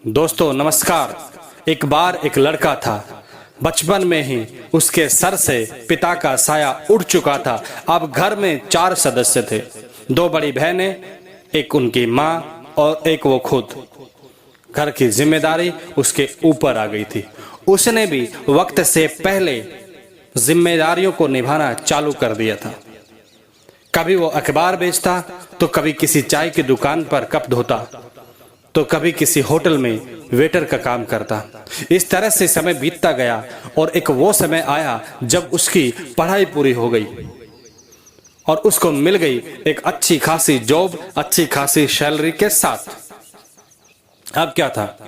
दोस्तों नमस्कार। एक बार एक लड़का था। बचपन में ही उसके सर से पिता का साया उड़ चुका था। अब घर में 4 सदस्य थे, 2 बड़ी बहनें, एक उनकी माँ और एक वो खुद। घर की जिम्मेदारी उसके ऊपर आ गई थी। उसने भी वक्त से पहले जिम्मेदारियों को निभाना चालू कर दिया था। कभी वो अखबार बेचता, तो कभी किसी चाय की दुकान पर कप धोता, तो कभी किसी होटल में वेटर का काम करता। इस तरह से समय बीतता गया और एक वो समय आया जब उसकी पढ़ाई पूरी हो गई और उसको मिल गई एक अच्छी खासी जॉब, अच्छी खासी सैलरी के साथ। अब क्या था,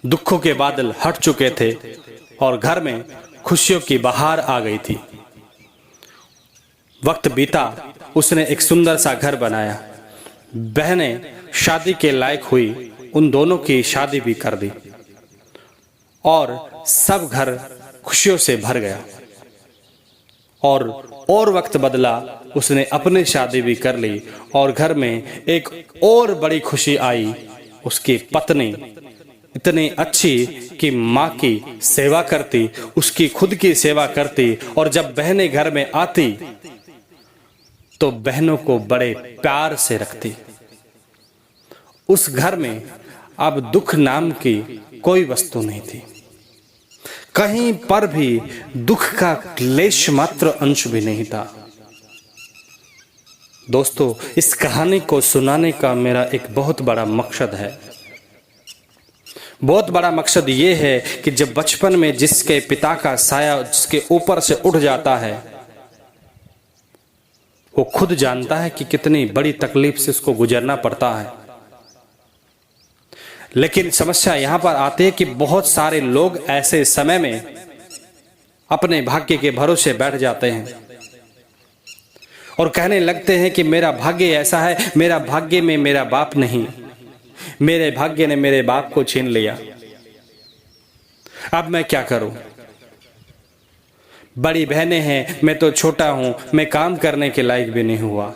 दुखों के बादल हट चुके थे और घर में खुशियों की बहार आ गई थी। वक्त बीता, उसने एक सुंदर सा घर बनाया। बहनें शादी के लायक हुई, उन दोनों की शादी भी कर दी और सब घर खुशियों से भर गया। और वक्त बदला, उसने अपनी शादी भी कर ली और घर में एक और बड़ी खुशी आई। उसकी पत्नी इतनी अच्छी कि माँ की सेवा करती, उसकी खुद की सेवा करती और जब बहनें घर में आती तो बहनों को बड़े प्यार से रखती। उस घर में अब दुख नाम की कोई वस्तु नहीं थी। कहीं पर भी दुख का क्लेश मात्र अंश भी नहीं था। दोस्तों, इस कहानी को सुनाने का मेरा एक बहुत बड़ा मकसद है। बहुत बड़ा मकसद ये है कि जब बचपन में जिसके पिता का साया जिसके ऊपर से उठ जाता है, वो खुद जानता है कि कितनी बड़ी तकलीफ से उसको गुजरना पड़ता है। लेकिन समस्या यहां पर आती है कि बहुत सारे लोग ऐसे समय में अपने भाग्य के भरोसे बैठ जाते हैं और कहने लगते हैं कि मेरा भाग्य ऐसा है, मेरा भाग्य में मेरा बाप नहीं, मेरे भाग्य ने मेरे बाप को छीन लिया, अब मैं क्या करूं। बड़ी बहनें हैं, मैं तो छोटा हूं, मैं काम करने के लायक भी नहीं हुआ।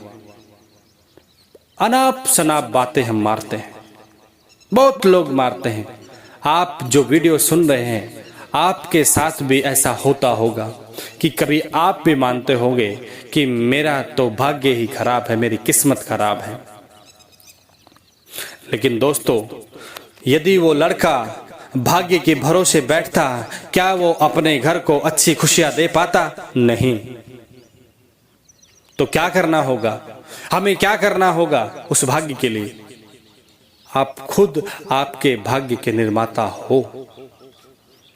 अनाप शनाप बातें हम मारते हैं, बहुत लोग मारते हैं। आप जो वीडियो सुन रहे हैं, आपके साथ भी ऐसा होता होगा कि कभी आप भी मानते होंगे कि मेरा तो भाग्य ही खराब है, मेरी किस्मत खराब है। लेकिन दोस्तों, यदि वो लड़का भाग्य के भरोसे बैठता, क्या वो अपने घर को अच्छी खुशियां दे पाता? नहीं। तो क्या करना होगा, हमें क्या करना होगा उस भाग्य के लिए? आप खुद आपके भाग्य के निर्माता हो।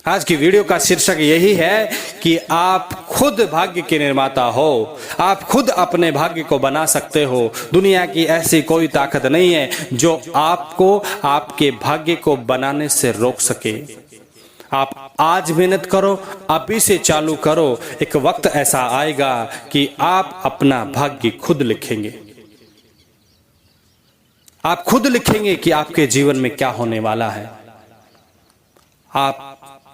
आज की वीडियो का शीर्षक यही है कि आप खुद भाग्य के निर्माता हो। आप खुद अपने भाग्य को बना सकते हो। दुनिया की ऐसी कोई ताकत नहीं है जो आपको आपके भाग्य को बनाने से रोक सके। आप आज मेहनत करो, अभी से चालू करो। एक वक्त ऐसा आएगा कि आप अपना भाग्य खुद लिखेंगे। आप खुद लिखेंगे कि आपके जीवन में क्या होने वाला है। आप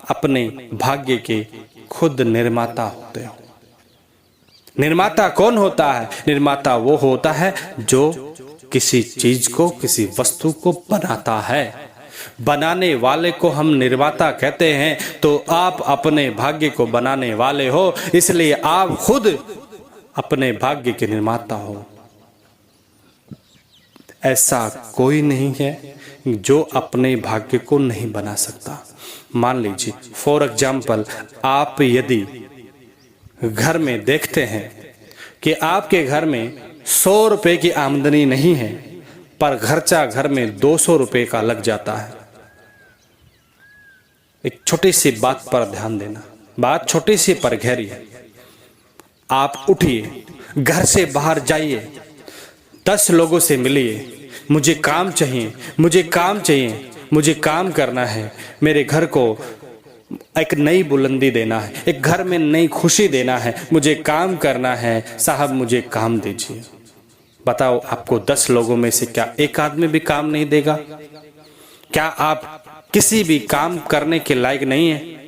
अपने भाग्य के खुद निर्माता होते हो। निर्माता कौन होता है? निर्माता वो होता है जो किसी चीज को, किसी वस्तु को बनाता है। बनाने वाले को हम निर्माता कहते हैं। तो आप अपने भाग्य को बनाने वाले हो, इसलिए आप खुद अपने भाग्य के निर्माता हो। ऐसा कोई नहीं है जो अपने भाग्य को नहीं बना सकता। मान लीजिए, फॉर एग्जाम्पल, आप यदि घर में देखते हैं कि आपके घर में 100 रुपए की आमदनी नहीं है, पर खर्चा घर में 200 रुपए का लग जाता है। एक छोटी सी बात पर ध्यान देना, बात छोटी सी पर गहरी है। आप उठिए, घर से बाहर जाइए, 10 लोगों से मिलिए, मुझे काम चाहिए, मुझे काम चाहिए, मुझे काम करना है, मेरे घर को एक नई बुलंदी देना है, एक घर में नई खुशी देना है, मुझे काम करना है, साहब मुझे काम दीजिए। बताओ, आपको 10 लोगों में से क्या एक आदमी भी काम नहीं देगा? क्या आप किसी भी काम करने के लायक नहीं है?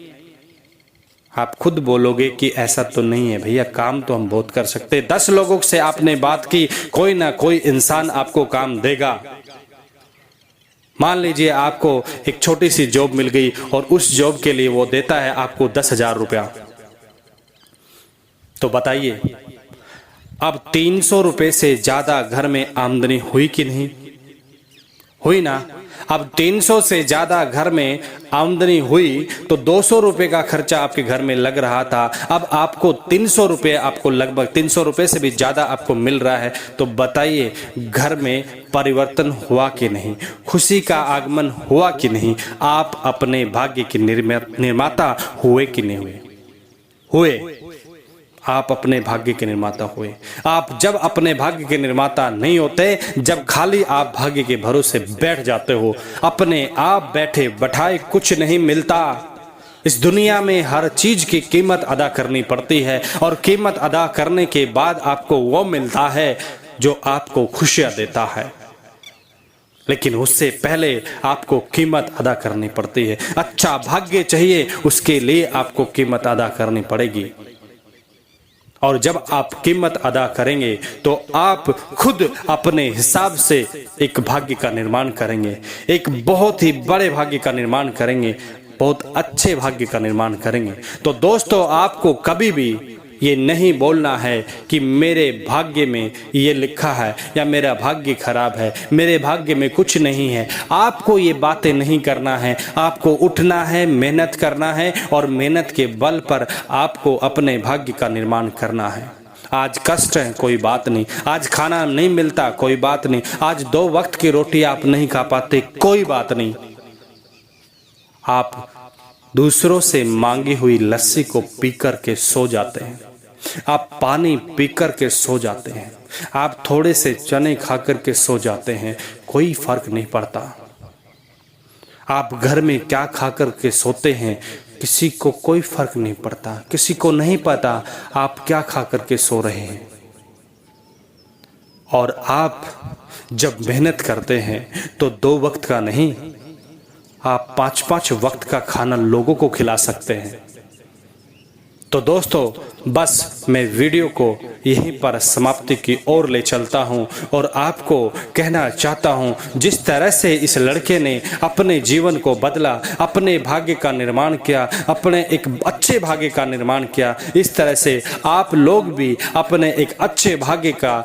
आप खुद बोलोगे कि ऐसा तो नहीं है भैया, काम तो हम बहुत कर सकते। 10 लोगों से आपने बात की, कोई ना कोई इंसान आपको काम देगा। मान लीजिए आपको एक छोटी सी जॉब मिल गई और उस जॉब के लिए वो देता है आपको 10,000 रुपया। तो बताइए अब 300 रुपए से ज्यादा घर में आमदनी हुई कि नहीं हुई ना। अब 300 से ज्यादा घर में आमदनी हुई तो 200 रुपए का खर्चा आपके घर में लग रहा था। अब आपको 300 रुपए, आपको लगभग 300 रुपए से भी ज्यादा आपको मिल रहा है। तो बताइए घर में परिवर्तन हुआ कि नहीं, खुशी का आगमन हुआ कि नहीं, आप अपने भाग्य के निर्माता हुए कि नहीं हुए। आप अपने भाग्य के निर्माता हुए। आप जब अपने भाग्य के निर्माता नहीं होते, जब खाली आप भाग्य के भरोसे बैठ जाते हो, अपने आप बैठे बैठाए कुछ नहीं मिलता। इस दुनिया में हर चीज की कीमत अदा करनी पड़ती है और कीमत अदा करने के बाद आपको वो मिलता है जो आपको खुशियां देता है, लेकिन उससे पहले आपको कीमत अदा करनी पड़ती है। अच्छा भाग्य चाहिए, उसके लिए आपको कीमत अदा करनी पड़ेगी। और जब आप कीमत अदा करेंगे तो आप खुद अपने हिसाब से एक भाग्य का निर्माण करेंगे, एक बहुत ही बड़े भाग्य का निर्माण करेंगे, बहुत अच्छे भाग्य का निर्माण करेंगे। तो दोस्तों आपको कभी भी ये नहीं बोलना है कि मेरे भाग्य में ये लिखा है या मेरा भाग्य खराब है, मेरे भाग्य में कुछ नहीं है। आपको ये बातें नहीं करना है। आपको उठना है, मेहनत करना है और मेहनत के बल पर आपको अपने भाग्य का निर्माण करना है। आज कष्ट है कोई बात नहीं, आज खाना नहीं मिलता कोई बात नहीं, आज 2 वक्त की रोटी आप नहीं खा पाते कोई बात नहीं। आप दूसरों से मांगी हुई लस्सी को पी कर के सो जाते हैं, आप पानी पी कर के सो जाते हैं, आप थोड़े से चने खा कर के सो जाते हैं, कोई फर्क नहीं पड़ता। आप घर में क्या खा कर के सोते हैं किसी को कोई फर्क नहीं पड़ता, किसी को नहीं पता आप क्या खा कर के सो रहे हैं। और आप जब मेहनत करते हैं तो 2 वक्त का नहीं, आप 5-5 वक्त का खाना लोगों को खिला सकते हैं। तो दोस्तों बस मैं वीडियो को यहीं पर समाप्ति की ओर ले चलता हूं और आपको कहना चाहता हूं, जिस तरह से इस लड़के ने अपने जीवन को बदला, अपने भाग्य का निर्माण किया, अपने एक अच्छे भाग्य का निर्माण किया, इस तरह से आप लोग भी अपने एक अच्छे भाग्य का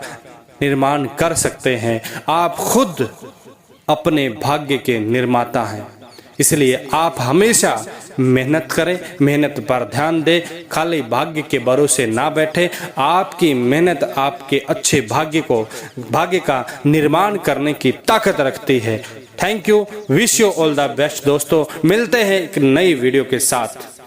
निर्माण कर सकते हैं। आप खुद अपने भाग्य के निर्माता हैं, इसलिए आप हमेशा मेहनत करें, मेहनत पर ध्यान दें, खाली भाग्य के भरोसे ना बैठे। आपकी मेहनत आपके अच्छे भाग्य का निर्माण करने की ताकत रखती है। Thank you, wish you all the best दोस्तों। मिलते हैं एक नई वीडियो के साथ।